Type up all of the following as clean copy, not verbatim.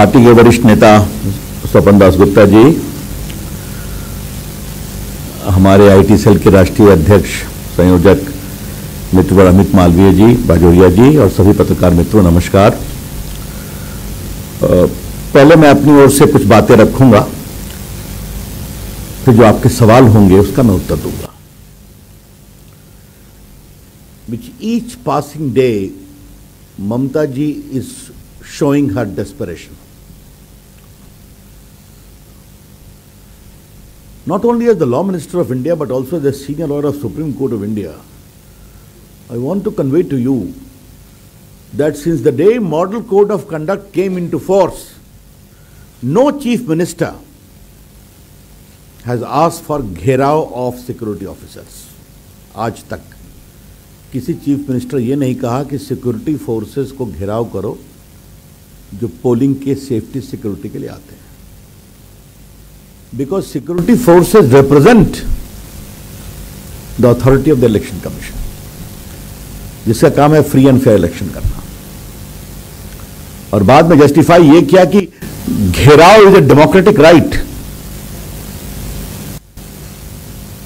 Party के वरिष्ठ नेता स्वपन दास गुप्ता जी, हमारे आईटी सेल के राष्ट्रीय अध्यक्ष संयोजक मित्र अमित मालवीय जी, बाजोरिया जी और सभी पत्रकार मित्रों, नमस्कार। पहले मैं अपनी ओर से कुछ बातें रखूंगा, फिर जो आपके सवाल होंगे उसका मैं उत्तर दूंगा। With each passing day, Mamta ji is showing her desperation. Not only as the Law Minister of India, but also as the Senior Lawyer of Supreme Court of India, I want to convey to you that since the day Model Code of Conduct came into force, no Chief Minister has asked for घेराव of security officers. आज तक किसी chief minister ये नहीं कहा कि security forces को घेराव करो जो पोलिंग के सेफ्टी सिक्योरिटी के लिए आते हैं, because security forces represent the authority of the election commission, जिसका काम है फ्री एंड फेयर इलेक्शन करना। और बाद में जस्टिफाई ये किया कि घेराव is a democratic right.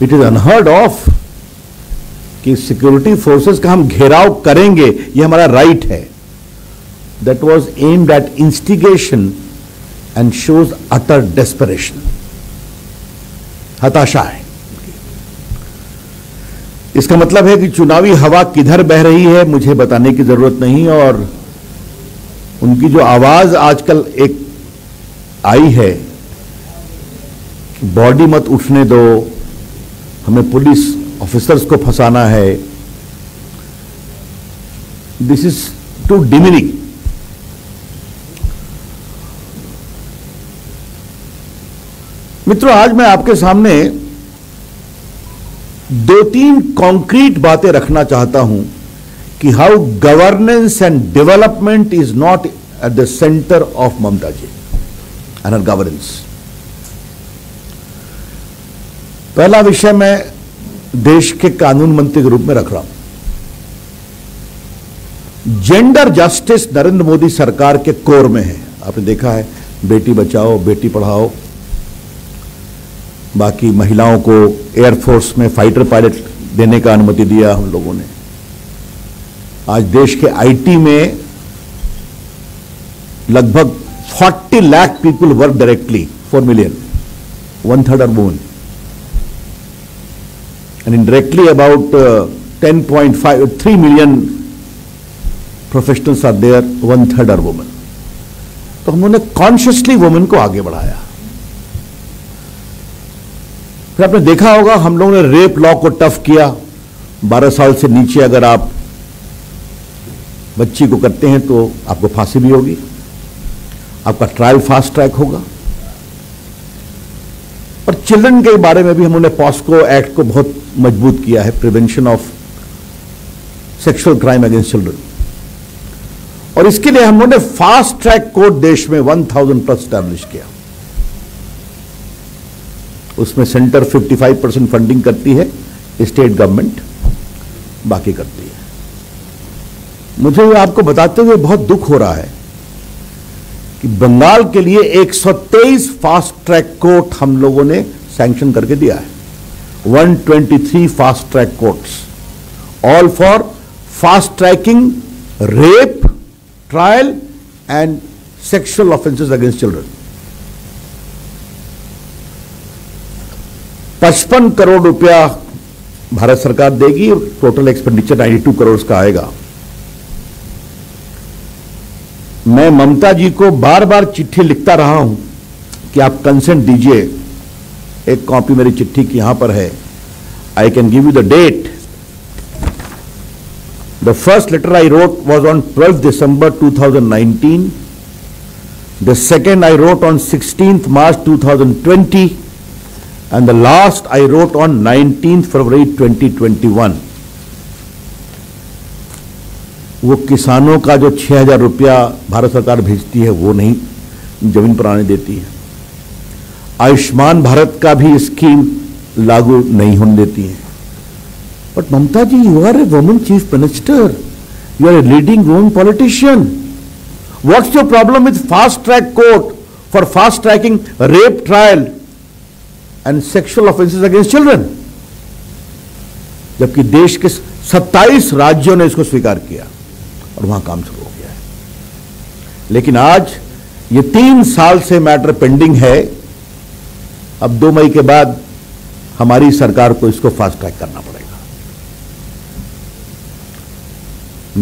It is unheard of कि सिक्योरिटी फोर्सेस का हम घेराव करेंगे, ये हमारा राइट है। That was aimed at instigation and shows utter desperation, हताशा है। इसका मतलब है कि चुनावी हवा किधर बह रही है मुझे बताने की जरूरत नहीं, और उनकी जो आवाज आजकल एक आई है कि बॉडी मत उठने दो, हमें पुलिस ऑफिसर्स को फंसाना है, दिस इज टू डिमिनिंग। मित्रों, आज मैं आपके सामने दो तीन कॉन्क्रीट बातें रखना चाहता हूं कि how governance and development is not at the centre of Mamata ji and her governance. पहला विषय मैं देश के कानून मंत्री के रूप में रख रहा हूं। जेंडर जस्टिस नरेंद्र मोदी सरकार के कोर में है। आपने देखा है, बेटी बचाओ बेटी पढ़ाओ, बाकी महिलाओं को एयरफोर्स में फाइटर पायलट देने का अनुमति दिया हम लोगों ने। आज देश के आईटी में लगभग 40 lakh people work directly, 4 million, 1/3 are women. And indirectly about 3 million professionals are there, 1/3 are women. तो हमने कॉन्शियसली वुमेन को आगे बढ़ाया। फिर आपने देखा होगा हम लोगों ने रेप लॉ को टफ किया। 12 साल से नीचे अगर आप बच्ची को करते हैं तो आपको फांसी भी होगी, आपका ट्रायल फास्ट ट्रैक होगा। और चिल्ड्रन के बारे में भी हमने पॉस्को एक्ट को बहुत मजबूत किया है, prevention of sexual crime against children. और इसके लिए हम लोगों ने फास्ट ट्रैक कोर्ट देश में 1000+ स्टैब्लिश किया। उसमें सेंटर 55% फंडिंग करती है, स्टेट गवर्नमेंट बाकी करती है। मुझे आपको बताते हुए बहुत दुख हो रहा है कि बंगाल के लिए 123 फास्ट ट्रैक कोर्ट हम लोगों ने सैंक्शन करके दिया है। 123 fast track courts, all for fast tracking rape trial and sexual offences against children. 55 crore रुपया भारत सरकार देगी, टोटल एक्सपेंडिचर 92 करोड़ का आएगा। मैं ममता जी को बार बार चिट्ठी लिखता रहा हूं कि आप कंसेंट दीजिए। एक कॉपी मेरी चिट्ठी की यहां पर है, I can give you the date. The first letter I wrote was on 12 December 2019, the second I wrote on 16 March 2020, and the last I wrote on 19 February 2021. वो किसानों का जो 6000 रुपया भारत सरकार भेजती है वो नहीं जमीन पर आने देती है। आयुष्मान भारत का भी स्कीम लागू नहीं होने देती है। But Mamata ji, you are a woman chief minister, you are a leading woman politician, What's your problem with fast track court for fast tracking rape trial and sexual offenses against children? जबकि देश के 27 राज्यों ने इसको स्वीकार किया और वहां काम शुरू हो गया है। लेकिन आज ये 3 साल से मैटर पेंडिंग है। अब 2 मई के बाद हमारी सरकार को इसको फास्ट ट्रैक करना पड़ेगा।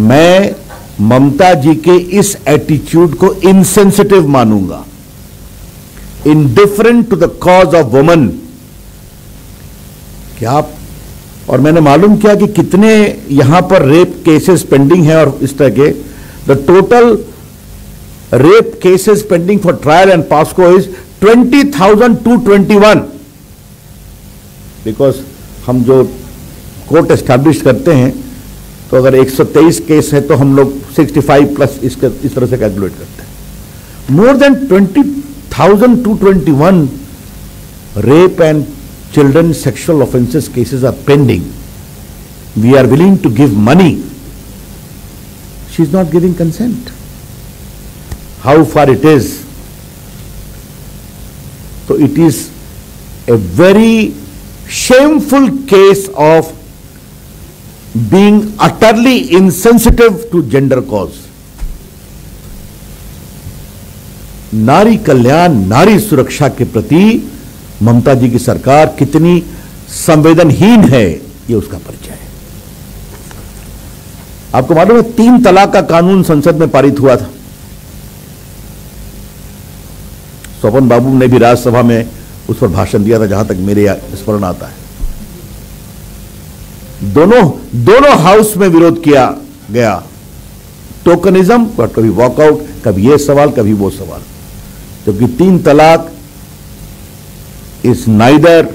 मैं ममता जी के इस एटीट्यूड को इनसेंसिटिव मानूंगा, indifferent to the cause of woman. क्या आप, और मैंने मालूम किया कि कितने यहां पर रेप केसेस पेंडिंग हैं और इस तरह के, the total rape cases pending for trial and POCSO is 20,221। Because हम जो कोर्ट एस्टैब्लिश करते हैं तो अगर 123 केस है तो हम लोग 65 प्लस इस तरह से कैलकुलेट करते हैं। More than 20,221 rape and children sexual offences cases are pending. We are willing to give money, she is not giving consent. How far it is? तो it is a very shameful case of being utterly insensitive to gender cause. नारी कल्याण, नारी सुरक्षा के प्रति ममता जी की सरकार कितनी संवेदनहीन है, यह उसका परिचय है। आपको मालूम है 3 तलाक का कानून संसद में पारित हुआ था। स्वपन बाबू ने भी राज्यसभा में उस पर भाषण दिया था, जहां तक मेरे स्मरण आता है। दोनों हाउस में विरोध किया गया। टोकनिज्म, कभी वॉकआउट, कभी ये सवाल कभी वो सवाल। जबकि 3 तलाक is neither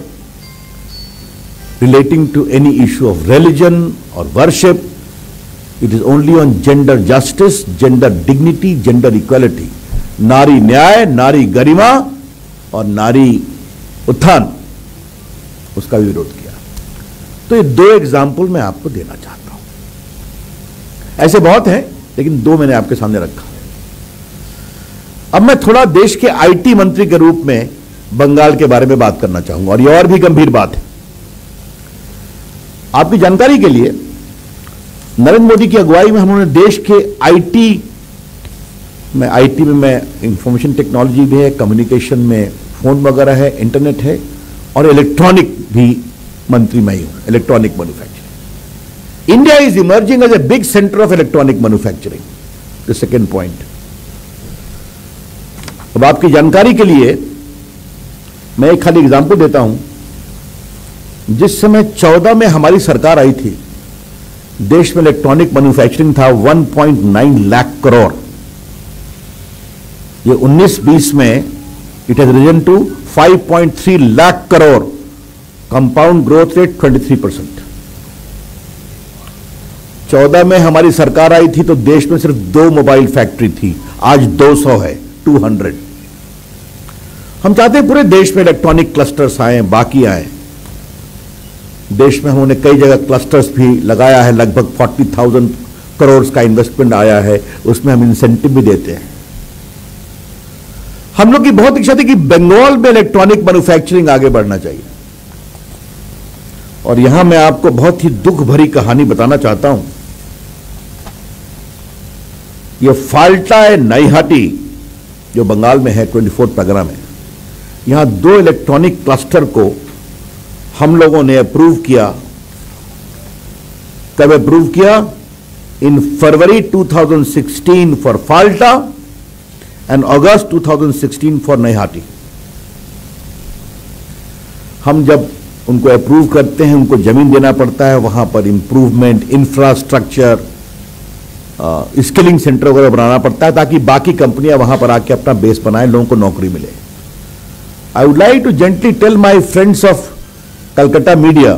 relating to any issue of religion और worship, it is only on gender justice, gender dignity, gender equality, नारी न्याय, नारी गरिमा और नारी उत्थान, उसका भी विरोध किया। तो ये 2 एग्जाम्पल मैं आपको देना चाहता हूं। ऐसे बहुत हैं, लेकिन 2 मैंने आपके सामने रखा। अब मैं थोड़ा देश के आईटी मंत्री के रूप में बंगाल के बारे में बात करना चाहूंगा, और ये और भी गंभीर बात है। आपकी जानकारी के लिए, नरेंद्र मोदी की अगुवाई में हमने देश के आईटी में मैं इंफॉर्मेशन टेक्नोलॉजी भी है, कम्युनिकेशन में फोन वगैरह है, इंटरनेट है, और इलेक्ट्रॉनिक भी मंत्री मैं ही हूं, electronic manufacturing. India is emerging as a big centre of electronic manufacturing. The second point, अब आपकी जानकारी के लिए मैं एक खाली एग्जांपल देता हूं। जिस समय 14 में हमारी सरकार आई थी, देश में इलेक्ट्रॉनिक मैन्युफैक्चरिंग था 1.9 लाख करोड़। ये 19-20 में it has risen to 5.3 lakh crore, compound growth rate 23%। 14 में हमारी सरकार आई थी तो देश में सिर्फ 2 मोबाइल फैक्ट्री थी, आज 200 है, 200। हम चाहते हैं पूरे देश में इलेक्ट्रॉनिक क्लस्टर्स आए, बाकी आए। देश में हमने कई जगह क्लस्टर्स भी लगाया है, लगभग 40,000 करोड़ का इन्वेस्टमेंट आया है, उसमें हम इंसेंटिव भी देते हैं। हम लोग की बहुत इच्छा थी कि बंगाल में इलेक्ट्रॉनिक मैन्युफैक्चरिंग आगे बढ़ना चाहिए। और यहां मैं आपको बहुत ही दुख भरी कहानी बताना चाहता हूं। यह फाल्टा नईहाटी जो बंगाल में है, 24 परगना में, यहां 2 इलेक्ट्रॉनिक क्लस्टर को हम लोगों ने अप्रूव किया। कब अप्रूव किया? In February 2016 for Falta and August 2016 for Naihati. हम जब उनको अप्रूव करते हैं, उनको जमीन देना पड़ता है, वहां पर इंप्रूवमेंट, इंफ्रास्ट्रक्चर, स्किलिंग सेंटर वगैरह बनाना पड़ता है, ताकि बाकी कंपनियां वहां पर आके अपना बेस बनाएं, लोगों को नौकरी मिले। I would like to gently tell my friends of Calcutta media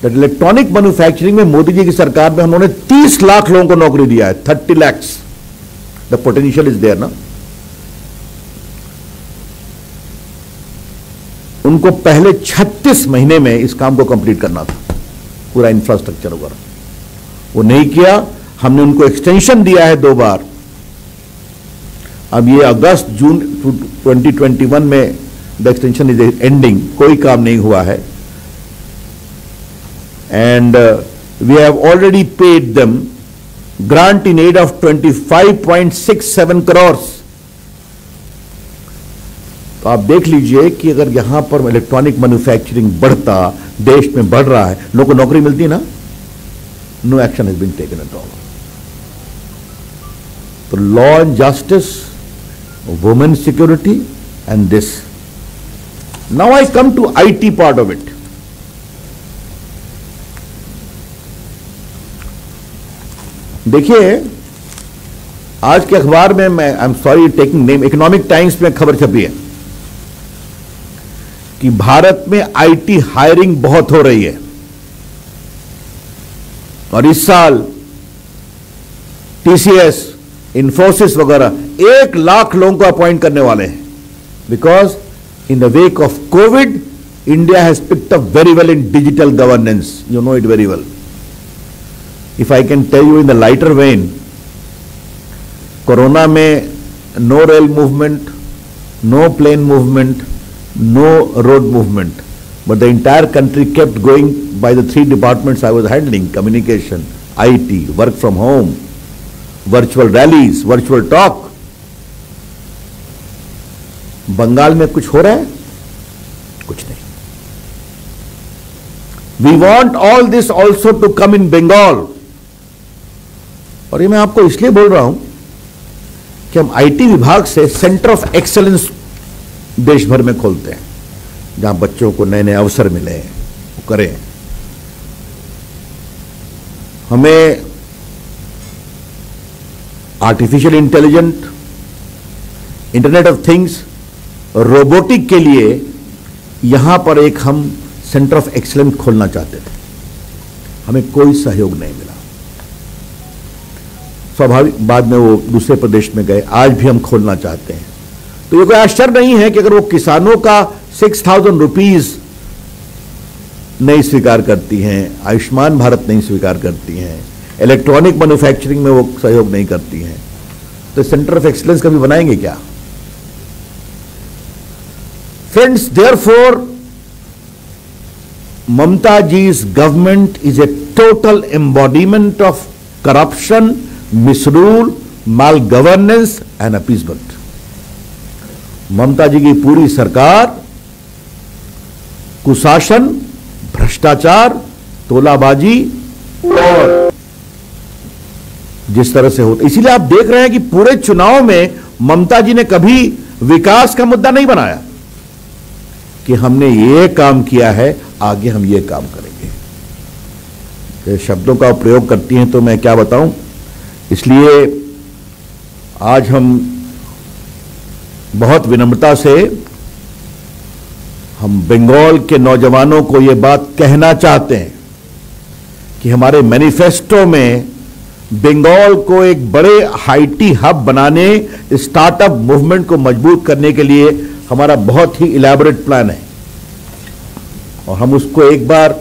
that electronic manufacturing में मोदी जी की सरकार में उन्होंने 30 लाख लोगों को नौकरी दिया है, 30 lakhs। The potential is there ना। उनको पहले 36 महीने में इस काम को कंप्लीट करना था, पूरा इंफ्रास्ट्रक्चर वगैरह। वो नहीं किया। हमने उनको एक्सटेंशन दिया है 2 बार, अब ये अगस्त जून 2021 में द एक्सटेंशन इज एंडिंग, कोई काम नहीं हुआ है, and we have already paid them grant in aid of 25.67 crore. तो आप देख लीजिए कि अगर यहां पर इलेक्ट्रॉनिक मैन्युफैक्चरिंग बढ़ता, देश में बढ़ रहा है, लोगों को नौकरी मिलती ना, no action has been taken at all. तो law and justice, women security and this. Now I come to IT part of it. देखिए आज के अखबार में, मैं I am sorry taking name, Economic Times में खबर छपी है कि भारत में आईटी हायरिंग बहुत हो रही है और इस साल टीसीएस, इंफोसिस वगैरह 1 लाख लोगों को अपॉइंट करने वाले हैं, because in the wake of Covid India has picked up very well in digital governance, you know it very well. If I can tell you in the lighter vein, corona में no rail movement, no plane movement, no road movement, but the entire country kept going by the 3 departments I was handling: communication, IT, work from home, virtual rallies, virtual talk. Bengal में कुछ हो रहा है? कुछ नहीं। We want all this also to come in Bengal. और ये मैं आपको इसलिए बोल रहा हूं कि हम आईटी विभाग से सेंटर ऑफ एक्सेलेंस देश भर में खोलते हैं, जहां बच्चों को नए नए अवसर मिले, वो करें। हमें artificial intelligent, internet of things, robotic के लिए यहां पर एक हम सेंटर ऑफ एक्सीलेंस खोलना चाहते थे, हमें कोई सहयोग नहीं मिला। स्वाभाविक बाद में वो दूसरे प्रदेश में गए, आज भी हम खोलना चाहते हैं। तो ये कोई आश्चर्य नहीं है कि अगर वो किसानों का 6,000 रुपीज नहीं स्वीकार करती हैं, आयुष्मान भारत नहीं स्वीकार करती हैं, इलेक्ट्रॉनिक मैन्युफैक्चरिंग में वो सहयोग नहीं करती हैं, तो सेंटर ऑफ एक्सीलेंस कभी बनाएंगे क्या? Friends, therefore Mamata ji's government is a total embodiment of corruption, misrule, mal governance and appeasement. Mamata ji की पूरी सरकार कुशासन, भ्रष्टाचार, तोलाबाजी और जिस तरह से होता, इसीलिए आप देख रहे हैं कि पूरे चुनाव में ममता जी ने कभी विकास का मुद्दा नहीं बनाया कि हमने ये काम किया है, आगे हम ये काम करेंगे। ये शब्दों का प्रयोग करती हैं तो मैं क्या बताऊं। इसलिए आज हम बहुत विनम्रता से हम बंगाल के नौजवानों को ये बात कहना चाहते हैं कि हमारे मैनिफेस्टो में बंगाल को एक बड़े आईटी हब बनाने, स्टार्टअप मूवमेंट को मजबूत करने के लिए हमारा बहुत ही इलैबोरेट प्लान है और हम उसको एक बार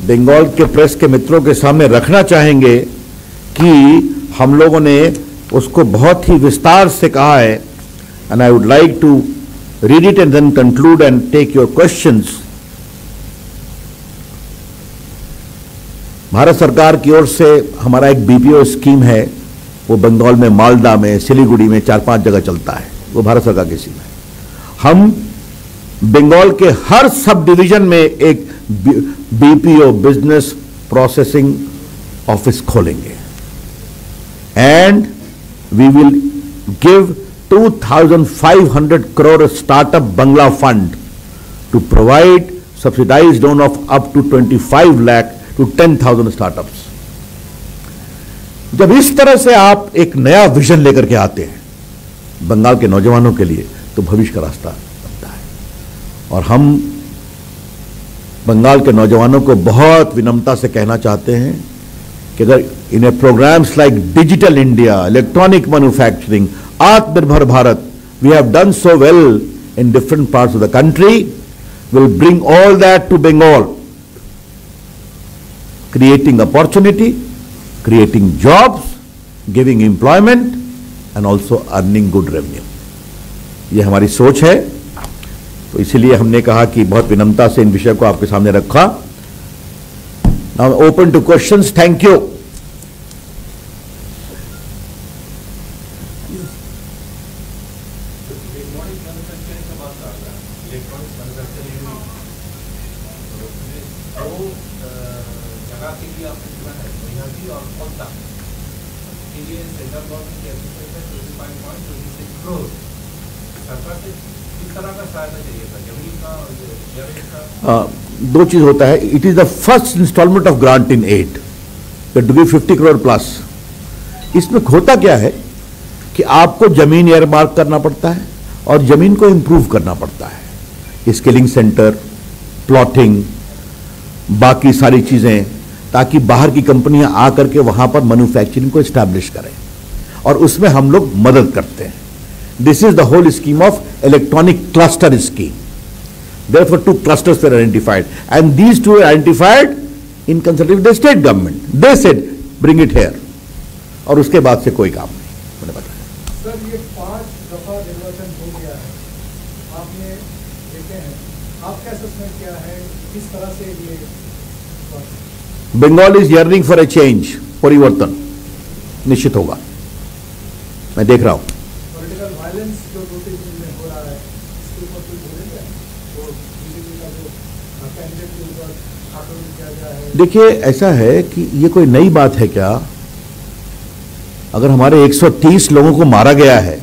बंगाल के प्रेस के मित्रों के सामने रखना चाहेंगे कि हम लोगों ने उसको बहुत ही विस्तार से कहा है। And I would like to read it and then conclude and take your questions. Bharat सरकार की ओर से हमारा एक बीपीओ स्कीम है, वो बंगाल में, मालदा में, सिलीगुड़ी में 4-5 जगह चलता है, वो भारत सरकार की स्कीम है। हम बंगाल के हर सब डिवीजन में एक बीपीओ, बिजनेस प्रोसेसिंग ऑफिस खोलेंगे and we will give 2,500 crore startup Bangla fund to provide subsidized loan of up to 25 lakh to 10,000 startups. जब इस तरह से आप एक नया विजन लेकर के आते हैं बंगाल के नौजवानों के लिए, तो भविष्य का रास्ता बनता है। और हम बंगाल के नौजवानों को बहुत विनम्रता से कहना चाहते हैं कि अगर इन्हें programmes like digital India, electronic manufacturing, Atmanirbhar Bharat, we have done so well in different parts of the country, will bring all that to Bengal, creating opportunity, creating jobs, giving employment and also earning good revenue. ये हमारी सोच है, तो इसीलिए हमने कहा कि बहुत विनम्रता से इन विषय को आपके सामने रखा। Now open to questions. Thank you. दो चीज होता है। It is the first instalment of grant in aid to give 50 crore plus. इसमें होता क्या है कि आपको जमीन एयरमार्क करना पड़ता है और जमीन को इंप्रूव करना पड़ता है, स्किलिंग सेंटर, प्लॉटिंग, बाकी सारी चीजें, ताकि बाहर की कंपनियां आकर के वहां पर मैन्युफैक्चरिंग को एस्टैब्लिश करें, और उसमें हम लोग मदद करते हैं। This is the whole scheme of electronic cluster scheme. Therefore, 2 clusters were identified, and these 2 were identified in consultation with the state government. They said, "Bring it here." और उसके बाद से कोई काम नहीं, मैंने बताया। सर, ये 5 दफा निर्वाचन हो गया है, आपने देखे हैं, आपका असेसमेंट क्या है, किस तरह से ये? Bengal is yearning for a change, परिवर्तन निश्चित होगा, मैं देख रहा हूं। पॉलिटिकल वायलेंस जो 2-3 दिन में हो रहा है, इसके ऊपर कुछ बोलेंगे? देखिए, ऐसा है कि ये कोई नई बात है क्या? अगर हमारे 130 लोगों को मारा गया है,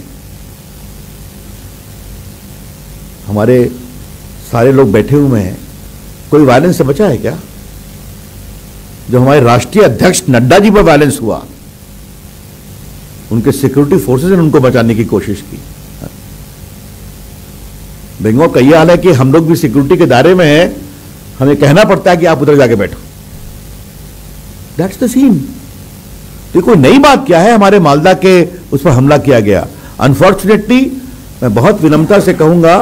हमारे सारे लोग बैठे हुए हैं, कोई वायलेंस से बचा है क्या? जो हमारे राष्ट्रीय अध्यक्ष नड्डा जी पर वायलेंस हुआ, उनके सिक्योरिटी फोर्सेस ने उनको बचाने की कोशिश की। बंगाल का यह हाल है कि हम लोग भी सिक्योरिटी के दायरे में हैं, हमें कहना पड़ता है कि आप उधर जाके बैठो। That's the scene. तो कोई नई बात क्या है? हमारे मालदा के उस पर हमला किया गया। अनफॉर्चुनेटली मैं बहुत विनम्रता से कहूंगा,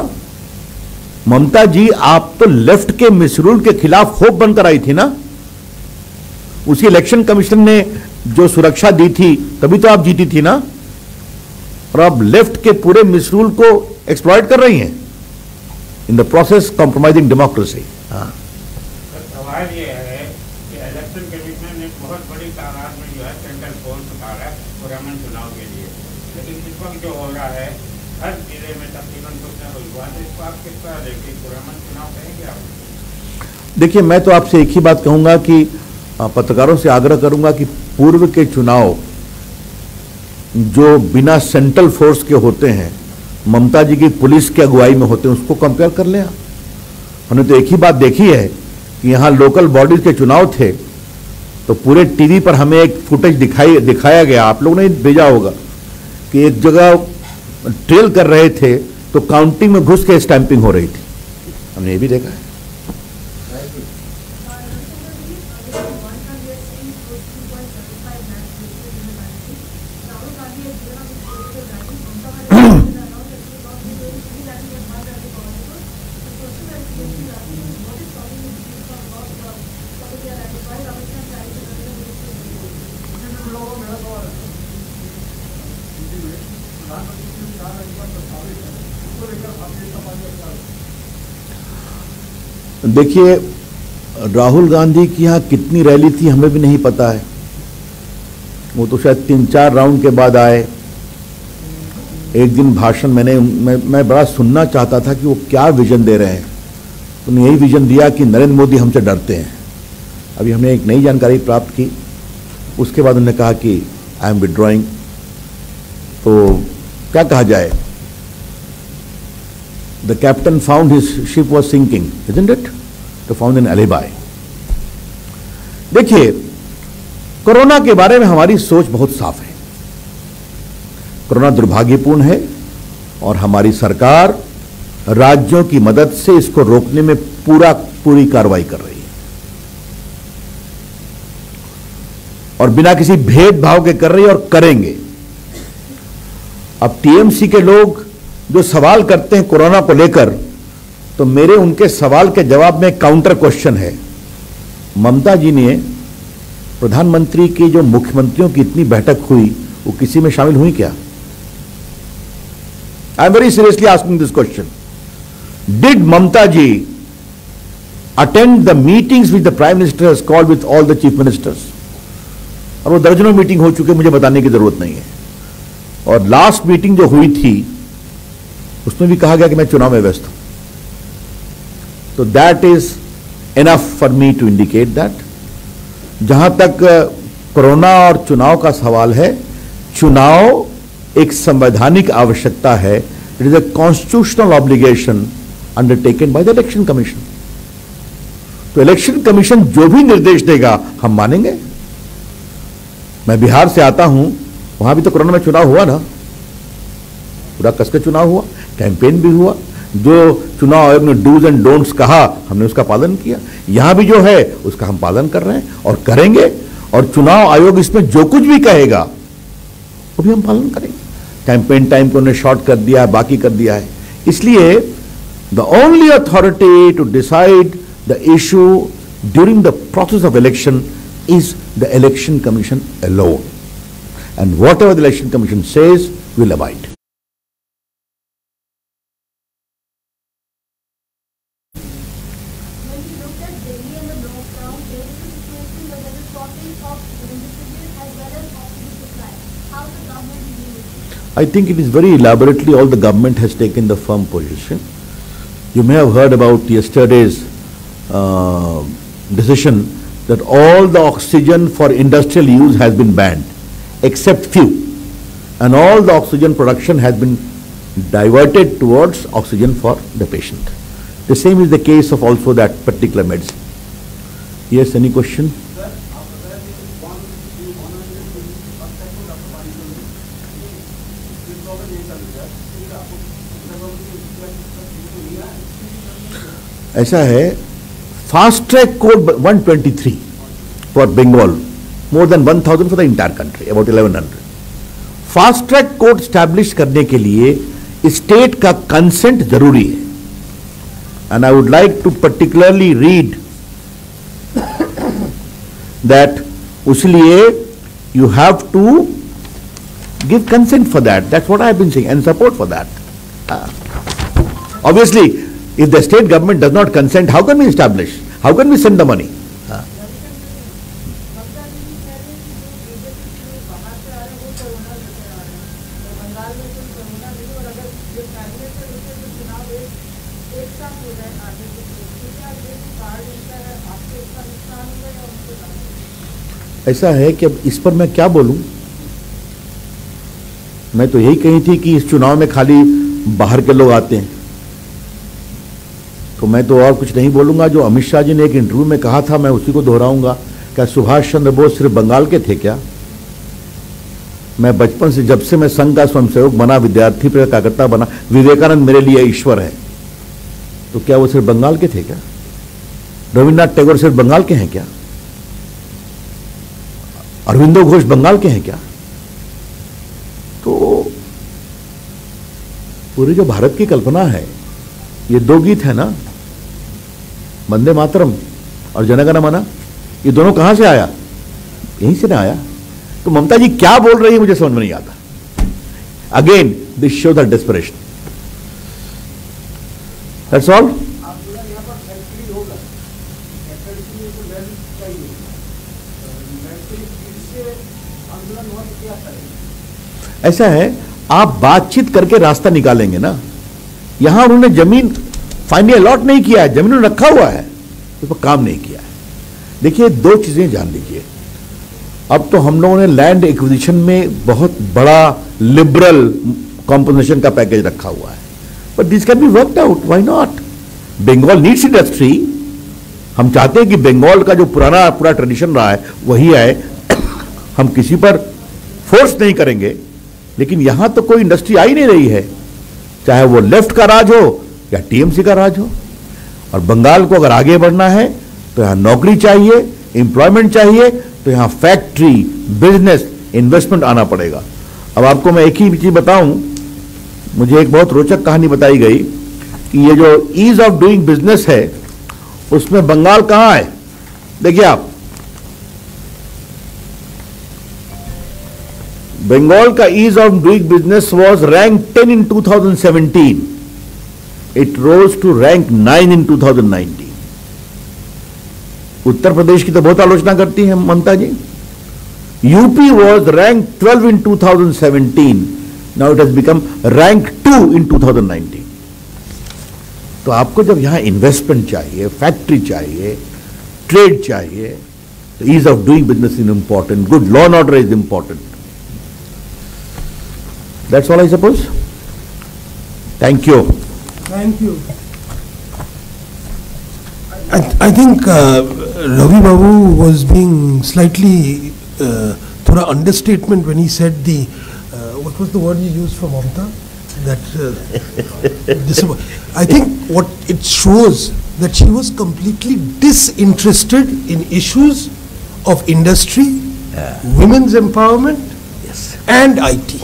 ममता जी आप तो लेफ्ट के मिसरूल के खिलाफ होप बनकर आई थी ना। उसी इलेक्शन कमीशन ने जो सुरक्षा दी थी, तभी तो आप जीती थी ना। और आप लेफ्ट के पूरे मिसरूल को एक्सप्लॉइट कर रही हैं, in the process compromising democracy. सवाल ये है कि इलेक्शन कमीशन ने बहुत बड़ी तादाद में जो है सेंट्रल फोर्स उतारा है पुरअमन चुनाव के लिए, लेकिन इस वक्त जो हो रहा है हर जिले में तकरीबन कुछ न कुछ हुआ, तो इसको आप किस तरह देखिए? पुरअमन चुनाव कहेंगे आप? देखिए, मैं तो आपसे एक ही बात कहूंगा कि पत्रकारों से आग्रह करूंगा कि पूर्व के चुनाव जो बिना सेंट्रल फोर्स के होते हैं, ममता जी की पुलिस की अगुवाई में होते हैं, उसको कंपेयर कर लें। हमने तो एक ही बात देखी है कि यहां लोकल बॉडीज के चुनाव थे, तो पूरे टीवी पर हमें एक फुटेज दिखाया गया, आप लोगों ने भेजा होगा, कि एक जगह ट्रेल कर रहे थे तो काउंटिंग में घुस के स्टैंपिंग हो रही थी। हमने ये भी देखा है। देखिए, राहुल गांधी की यहाँ कितनी रैली थी हमें भी नहीं पता है। वो तो शायद 3-4 राउंड के बाद आए। एक दिन भाषण मैं बड़ा सुनना चाहता था कि वो क्या विजन दे रहे हैं। उन्होंने यही विजन दिया कि नरेंद्र मोदी हमसे डरते हैं। अभी हमने एक नई जानकारी प्राप्त की, उसके बाद उन्होंने कहा कि आई एम विड्रॉइंग। तो क्या कहा जाए? The captain found his ship was sinking, isn't it? To found an alibi. देखिए, कोरोना के बारे में हमारी सोच बहुत साफ है। कोरोना दुर्भाग्यपूर्ण है और हमारी सरकार राज्यों की मदद से इसको रोकने में पूरी कार्रवाई कर रही है, और बिना किसी भेदभाव के कर रही है और करेंगे। अब टीएमसी के लोग जो सवाल करते हैं कोरोना को लेकर, तो मेरे उनके सवाल के जवाब में काउंटर क्वेश्चन है। ममता जी ने प्रधानमंत्री की जो मुख्यमंत्रियों की इतनी बैठक हुई, वो किसी में शामिल हुई क्या? I am very seriously asking this question. Did Mamta ji attend the meetings which the Prime Minister has called with all the Chief Ministers? और वो दर्जनों मीटिंग हो चुके, मुझे बताने की जरूरत नहीं है। और लास्ट मीटिंग जो हुई थी उसमें भी कहा गया कि मैं चुनाव में व्यस्त हूं। तो that is enough for me to indicate that जहां तक कोरोना और चुनाव का सवाल है, चुनाव एक संवैधानिक आवश्यकता है। It is a constitutional obligation undertaken by the election commission. तो इलेक्शन कमीशन जो भी निर्देश देगा हम मानेंगे। मैं बिहार से आता हूं, वहां भी तो कोरोना में चुनाव हुआ ना, पूरा कसकर चुनाव हुआ, कैंपेन भी हुआ। जो चुनाव आयोग ने डूज एंड डोंट्स कहा, हमने उसका पालन किया। यहां भी जो है उसका हम पालन कर रहे हैं और करेंगे। और चुनाव आयोग इसमें जो कुछ भी कहेगा वो भी हम पालन करेंगे। कैंपेन टाइम को उन्हें शॉर्ट कर दिया है, बाकी कर दिया है। इसलिए the only authority to decide the issue during the process of election is the Election Commission alone, and whatever the Election Commission says will abide. When we look at Delhi and the lockdown, there is a situation where there is shortage of remdesivir as well as oxygen supply. How the government is dealing with it? I think it is very elaborately all the government has taken the firm position. You may have heard about yesterday's decision that all the oxygen for industrial use has been banned, except few, and all the oxygen production has been diverted towards oxygen for the patient. The same is the case of also that particular medicine. Yes, any question? Sir, after that, one ऐसा है, fast track court 123 for Bengal, more than 1000 for the entire country, about 1100। Fast track court establish करने के लिए state का consent जरूरी है। And I would like to particularly read that, उसलिए you have to give consent for that. That's what I have been saying and support for that. Obviously, if the state government does not consent, how can we establish? How can we send the money? ऐसा है कि अब इस पर मैं क्या बोलूं? मैं तो यही कही थी कि इस चुनाव में खाली बाहर के लोग आते हैं, तो मैं तो और कुछ नहीं बोलूंगा। जो अमित शाह जी ने एक इंटरव्यू में कहा था, मैं उसी को दोहराऊंगा। क्या सुभाष चंद्र बोस सिर्फ बंगाल के थे क्या? मैं बचपन से, जब से मैं संघ का स्वयंसेवक बना, विद्यार्थी कार्यकर्ता बना, विवेकानंद मेरे लिए ईश्वर है, तो क्या वो सिर्फ बंगाल के थे क्या? रविन्द्रनाथ टैगोर सिर्फ बंगाल के हैं क्या? अरविंदो घोष बंगाल के हैं क्या? तो पूरी जो भारत की कल्पना है, ये दो गीत है ना, वंदे मातरम और जनगण मन, ये दोनों कहां से आया? यहीं से ना आया? तो ममता जी क्या बोल रही है मुझे समझ में नहीं आता। Again this show the desperation. That's all. ऐसा है, आप बातचीत करके रास्ता निकालेंगे ना। यहां उन्होंने जमीन फाइनली अलॉट नहीं किया है, जमीन रखा हुआ है, उस पर काम नहीं किया है। देखिए, दो चीजें जान लीजिए। अब तो हम लोगों ने लैंड एक्विजिशन में बहुत बड़ा लिबरल कॉम्पोजिशन का पैकेज रखा हुआ है, but this can be worked out, why not? Bengal needs industry. हम चाहते हैं कि बंगाल का जो पुराना पूरा ट्रेडिशन रहा है वही आए। हम किसी पर फोर्स नहीं करेंगे, लेकिन यहां तो कोई इंडस्ट्री आ ही नहीं रही है, चाहे वो लेफ्ट का राज हो या टीएमसी का राज हो। और बंगाल को अगर आगे बढ़ना है तो यहां नौकरी चाहिए, एम्प्लॉयमेंट चाहिए, तो यहां फैक्ट्री, बिजनेस, इन्वेस्टमेंट आना पड़ेगा। अब आपको मैं एक ही चीज बताऊं, मुझे एक बहुत रोचक कहानी बताई गई कि ये जो ईज ऑफ डूइंग बिजनेस है, उसमें बंगाल कहां है? देखिए आप, Bengal का ease of doing business was ranked 10 in 2017. It rose to rank 9 in 2019. Uttar Pradesh की तो बहुत आलोचना करती हैं ममता जी. UP was ranked 12 in 2017. Now it has become rank 2 in 2019. तो आपको जब यहां इन्वेस्टमेंट चाहिए, फैक्ट्री चाहिए, ट्रेड चाहिए, तो ease of doing business is important, good law and order is important. That's all I suppose. Thank you. Thank you. I think Ravi Babu was being slightly thora understatement when he said the what was the word you used for Mamta? That I think what it shows that she was completely disinterested in issues of industry, women's empowerment, Yes. and IT.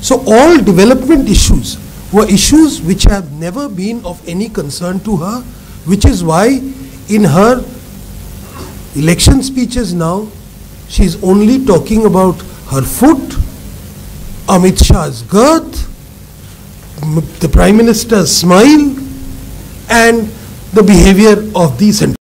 So all development issues were issues which have never been of any concern to her, which is why in her election speeches now, she is only talking about her foot, Amit Shah's girth, the Prime Minister's smile, and the behavior of the central